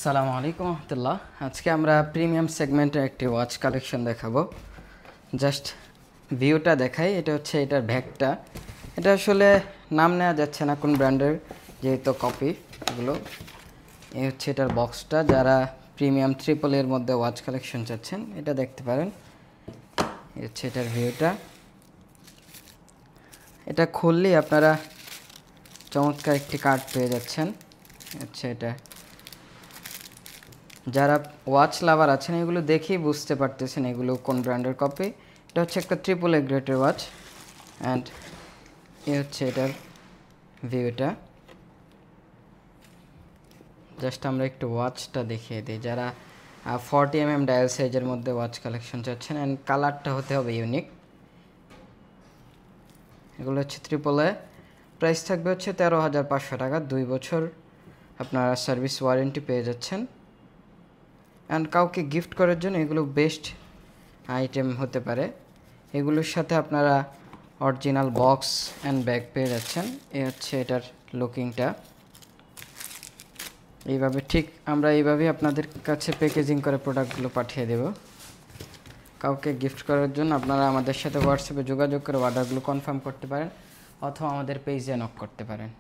আসসালামু আলাইকুম রহমতুল্লাহ। আজকে আমরা প্রিমিয়াম সেগমেন্টের একটি ওয়াচ কালেকশন দেখাবো। জাস্ট ভিউটা দেখাই। এটা হচ্ছে এটার ব্যাগটা। এটা আসলে নাম নেওয়া যাচ্ছে না কোন ব্র্যান্ডের, যেহেতু কপি এগুলো। এই হচ্ছে এটার বক্সটা। যারা প্রিমিয়াম ট্রিপল এর মধ্যে ওয়াচ কালেকশন চাচ্ছেন এটা দেখতে পারেন। এই হচ্ছে এটার ভিউটা। এটা খুললেই আপনারা চমৎকার একটি কার্ড পেয়ে যাচ্ছেন। আচ্ছা, এটা যারা ওয়াচ লাভার আছেন এগুলো দেখেই বুঝতে পারতেছেন এগুলো কোন ব্র্যান্ডের কপি। এটা হচ্ছে একটা ট্রিপল এ গ্রেডের ওয়াচ। অ্যান্ড এ হচ্ছে এটার ভিউটা। জাস্ট আমরা একটু ওয়াচটা দেখিয়ে দিই। যারা 40mm ডায়াল সাইজের মধ্যে ওয়াচ কালেকশন চাচ্ছেন, অ্যান্ড কালারটা হতে হবে ইউনিক। এগুলো হচ্ছে ট্রিপল এ। প্রাইস থাকবে হচ্ছে 13,500 টাকা। 2 বছর আপনারা সার্ভিস ওয়ারেন্টি পেয়ে যাচ্ছেন। অ্যান্ড কাউকে গিফট করার জন্য এগুলো বেস্ট আইটেম হতে পারে। এগুলোর সাথে আপনারা অরিজিনাল বক্স অ্যান্ড ব্যাগ পেয়ে যাচ্ছেন। এই হচ্ছে এটার লুকিংটা। এইভাবে ঠিক আমরা এইভাবেই আপনাদের কাছে প্যাকেজিং করে প্রোডাক্টগুলো পাঠিয়ে দেব। কাউকে গিফট করার জন্য আপনারা আমাদের সাথে হোয়াটসঅ্যাপে যোগাযোগ করে অর্ডারগুলো কনফার্ম করতে পারেন, অথবা আমাদের পেজে নক করতে পারেন।